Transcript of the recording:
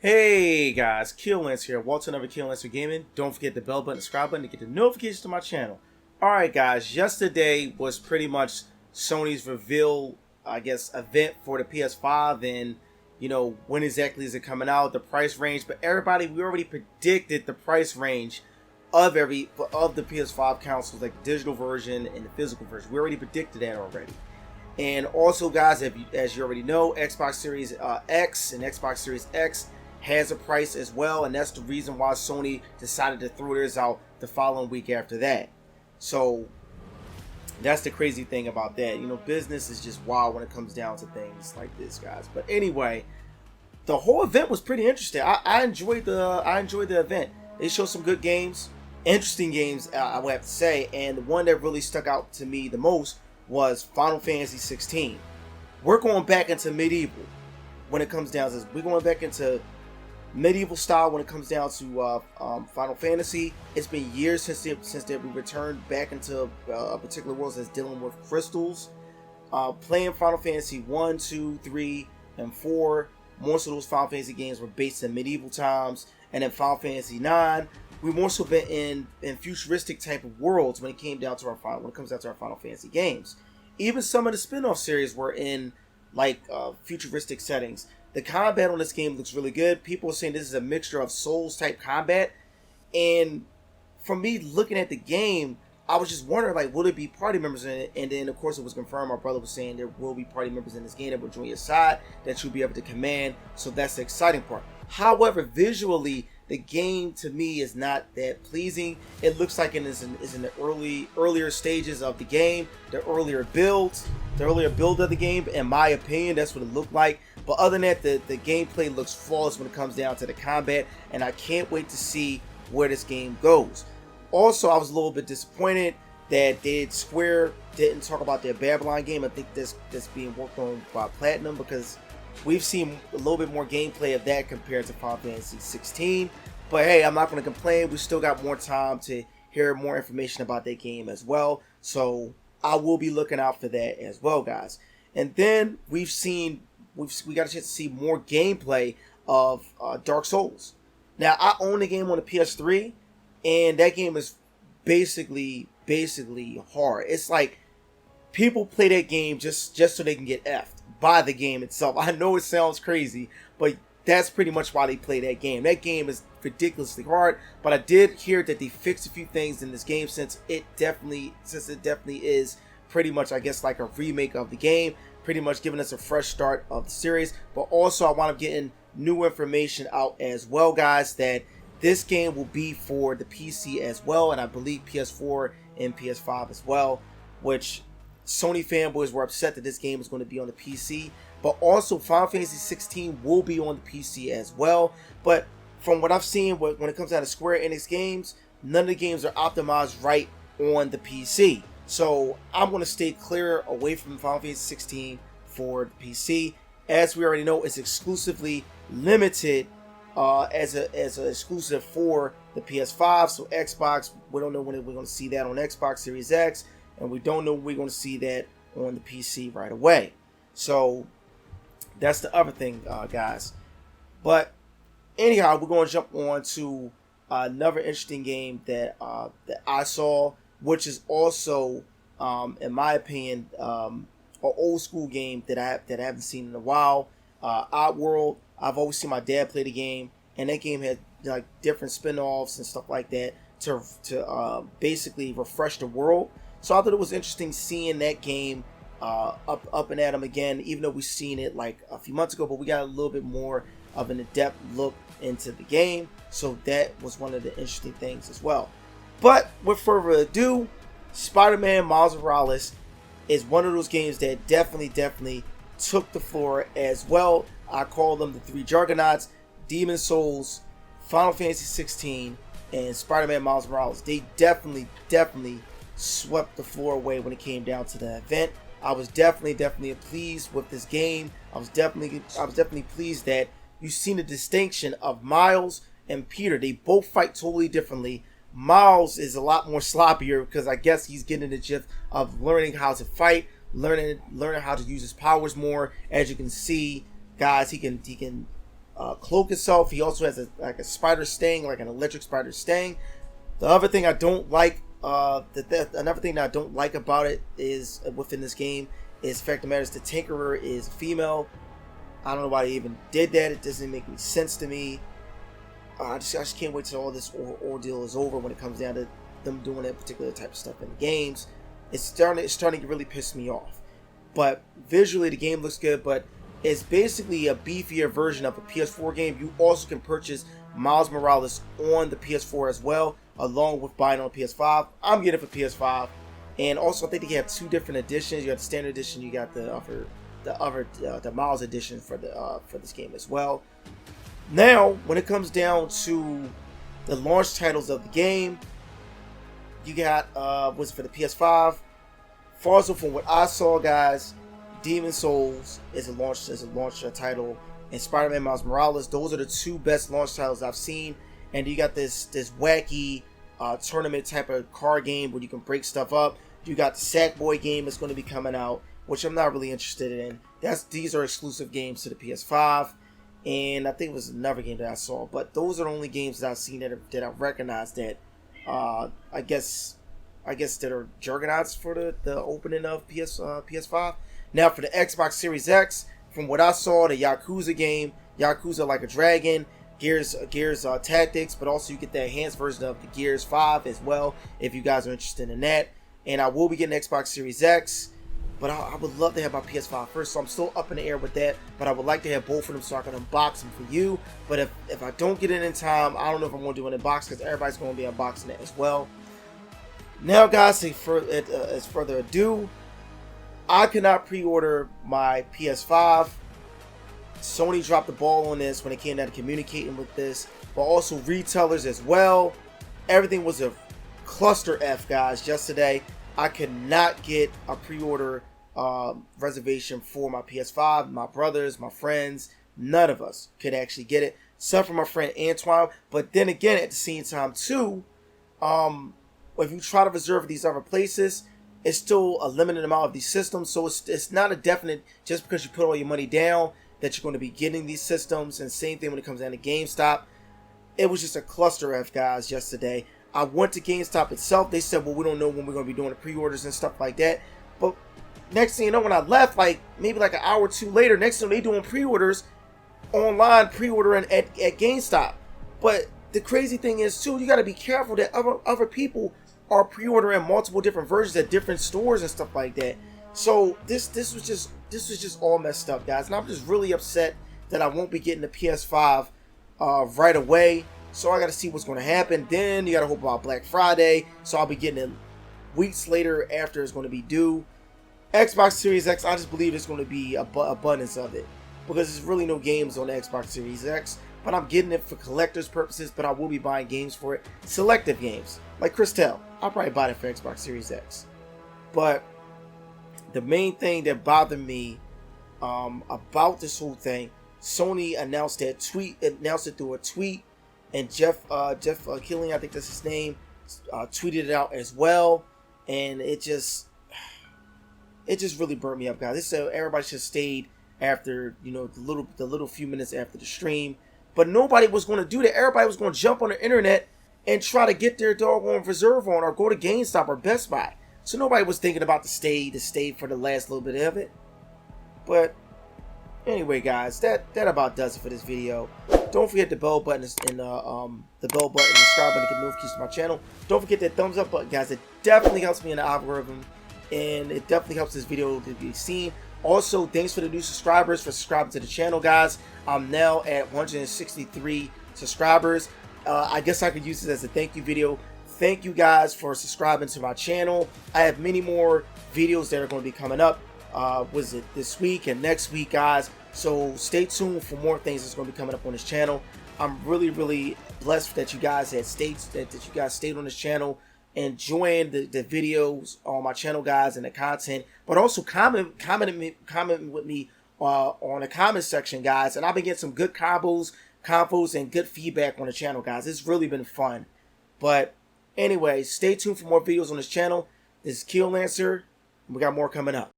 Hey guys, Lance here. Welcome to another Lance Gaming. Don't forget the bell button, subscribe button to get the notifications to my channel. Alright guys, yesterday was pretty much Sony's reveal, event for the PS5 and, when exactly is it coming out, the price range. But everybody, we already predicted the price range of the PS5 consoles, like the digital version and the physical version. We already predicted that already. And also guys, as you already know, Xbox Series X and Xbox Series X has a price as well, and that's the reason why Sony decided to throw theirs out the following week after that. So that's the crazy thing about that. Business is just wild when it comes down to things like this, guys. But anyway, the whole event was pretty interesting. I enjoyed the event. They showed some good games, interesting games, I would have to say. And the one that really stuck out to me the most was Final Fantasy 16. We're going back into medieval when it comes down to this. We're going back into medieval style when it comes down to Final Fantasy. It's been years since we returned back into a particular world that's dealing with crystals. Playing Final Fantasy 1, 2, 3, and 4. Most of those Final Fantasy games were based in medieval times. And then Final Fantasy 9, we've more so been in futuristic type of worlds when it comes down to our Final Fantasy games. Even some of the spin-off series were in futuristic settings. The combat on this game looks really good. People are saying this is a mixture of Souls type combat. And from me looking at the game, I was just wondering, will it be party members in it? And then, of course, it was confirmed. My brother was saying there will be party members in this game that will join your side, that you'll be able to command. So that's the exciting part. However, visually, the game to me is not that pleasing. It looks like it is in the earlier stages of the game, the earlier build of the game. In my opinion, that's what it looked like. But other than that, the gameplay looks flawless when it comes down to the combat, and I can't wait to see where this game goes. Also, I was a little bit disappointed that Square didn't talk about their Babylon game. I think that's being worked on by Platinum, because we've seen a little bit more gameplay of that compared to Final Fantasy 16. But hey, I'm not going to complain. We still got more time to hear more information about that game as well. So I will be looking out for that as well, guys. And then we got a chance to see more gameplay of Dark Souls. Now, I own the game on the PS3, and that game is basically hard. It's like people play that game just so they can get effed by the game itself. I know it sounds crazy, but that's pretty much why they play that game. That game is ridiculously hard, but I did hear that they fixed a few things in this game since it definitely is pretty much, like a remake of the game, pretty much giving us a fresh start of the series. But also I wound up getting new information out as well, guys, that this game will be for the PC as well, and I believe PS4 and PS5 as well, which Sony fanboys were upset that this game is going to be on the PC. But also Final Fantasy 16 will be on the PC as well. But from what I've seen, when it comes down to Square Enix games, none of the games are optimized right on the PC. So I'm going to stay clear away from Final Fantasy 16 for the PC. As we already know, it's exclusively limited as an exclusive for the PS5. So Xbox, we don't know when we're going to see that on Xbox Series X, and we don't know when we're going to see that on the PC right away. So that's the other thing, guys. But anyhow, we're going to jump on to another interesting game that I saw, which is also, in my opinion, an old school game that I haven't seen in a while. Oddworld. I've always seen my dad play the game, and that game had different spin-offs and stuff like that to basically refresh the world. So I thought it was interesting seeing that game up and at 'em again, even though we've seen it a few months ago, but we got a little bit more of an in-depth look into the game. So that was one of the interesting things as well. But with further ado, Spider-Man Miles Morales is one of those games that definitely took the floor as well. I call them the three juggernauts: Demon Souls, Final Fantasy 16, and Spider-Man Miles Morales. They definitely swept the floor away when it came down to the event. I was definitely pleased with this game. I was definitely pleased that you've seen the distinction of Miles and Peter. They both fight totally differently. Miles is a lot more sloppier because I guess he's getting the gist of learning how to fight, learning how to use his powers more. As you can see, guys, he can cloak itself. He also has like a spider sting, like an electric spider sting. The other thing I don't like, another thing that I don't like about it is within this game is the fact of the matter is the Tinkerer is female. I don't know why they even did that. It doesn't make any sense to me. I just can't wait till all this ordeal is over when it comes down to them doing that particular type of stuff in the games. It's starting to really piss me off. But visually, the game looks good, but it's basically a beefier version of a PS4 game. You also can purchase Miles Morales on the PS4 as well, along with buying on PS5. I'm getting it for PS5, and also I think they have two different editions. You got the standard edition, you got the Miles edition for this game as well. Now, when it comes down to the launch titles of the game, you got what's for the PS5. Forza, from what I saw, guys, Demon Souls is a launch title, and Spider-Man Miles Morales. Those are the two best launch titles I've seen. And you got this wacky tournament type of card game where you can break stuff up. You got the Sackboy game that's going to be coming out, which I'm not really interested in. These are exclusive games to the PS5. And I think it was another game that I saw, but those are the only games that I've seen that I recognize that I guess that are juggernauts for the opening of PS5. Now for the Xbox Series X, from what I saw, the Yakuza game, Yakuza Like a Dragon, Gears Tactics, but also you get the enhanced version of the Gears 5 as well if you guys are interested in that. And I will be getting Xbox Series X. But I would love to have my PS5 first, so I'm still up in the air with that. But I would like to have both of them so I can unbox them for you. But if I don't get it in time, I don't know if I'm going to do an unbox because everybody's going to be unboxing it as well. Now, guys, as further ado, I cannot pre-order my PS5. Sony dropped the ball on this when it came down to communicating with this, but also retailers as well. Everything was a cluster F, guys, yesterday. I could not get a pre-order reservation for my PS5. My brothers, my friends, none of us could actually get it, except for my friend Antoine. But then again, at the same time too, if you try to reserve these other places, it's still a limited amount of these systems. So it's not a definite, just because you put all your money down, that you're going to be getting these systems. And same thing when it comes down to GameStop. It was just a cluster F, guys, yesterday. I went to GameStop itself. They said, well, we don't know when we're going to be doing the pre-orders and stuff like that. But next thing you know, when I left, maybe like an hour or two later, next thing they doing pre-orders online, pre-ordering at GameStop. But the crazy thing is, too, you got to be careful that other people are pre-ordering multiple different versions at different stores and stuff like that. So this was just all messed up, guys. And I'm just really upset that I won't be getting the PS5 right away. So I got to see what's going to happen. Then you got to hope about Black Friday. So I'll be getting it weeks later after it's going to be due. Xbox Series X, I just believe it's going to be abundance of it, because there's really no games on the Xbox Series X. But I'm getting it for collector's purposes. But I will be buying games for it. Selective games. Like Christelle. I'll probably buy it for Xbox Series X. But the main thing that bothered me about this whole thing, Sony announced it through a tweet. And Jeff Killing, I think that's his name, tweeted it out as well, and it just really burned me up, guys. This said everybody should have stayed after, the little few minutes after the stream, but nobody was going to do that. Everybody was going to jump on the internet and try to get their doggone reserve on, or go to GameStop or Best Buy. So nobody was thinking about to stay for the last little bit of it. But anyway, guys, that about does it for this video. Don't forget the bell button and the bell button and subscribe button to get notifications to my channel. Don't forget that thumbs up button, guys. It definitely helps me in the algorithm, and it definitely helps this video to be seen. Also, thanks for the new subscribers for subscribing to the channel, guys. I'm now at 163 subscribers. I guess I could use this as a thank you video. Thank you guys for subscribing to my channel. I have many more videos that are going to be coming up. Was it this week and next week, guys? So stay tuned for more things that's going to be coming up on this channel. I'm really, really blessed that you guys stayed on this channel, enjoying the videos on my channel, guys, and the content. But also comment with me on the comment section, guys. And I've been getting some good combos, and good feedback on the channel, guys. It's really been fun. But anyway, stay tuned for more videos on this channel. This is Keel Lancer. We got more coming up.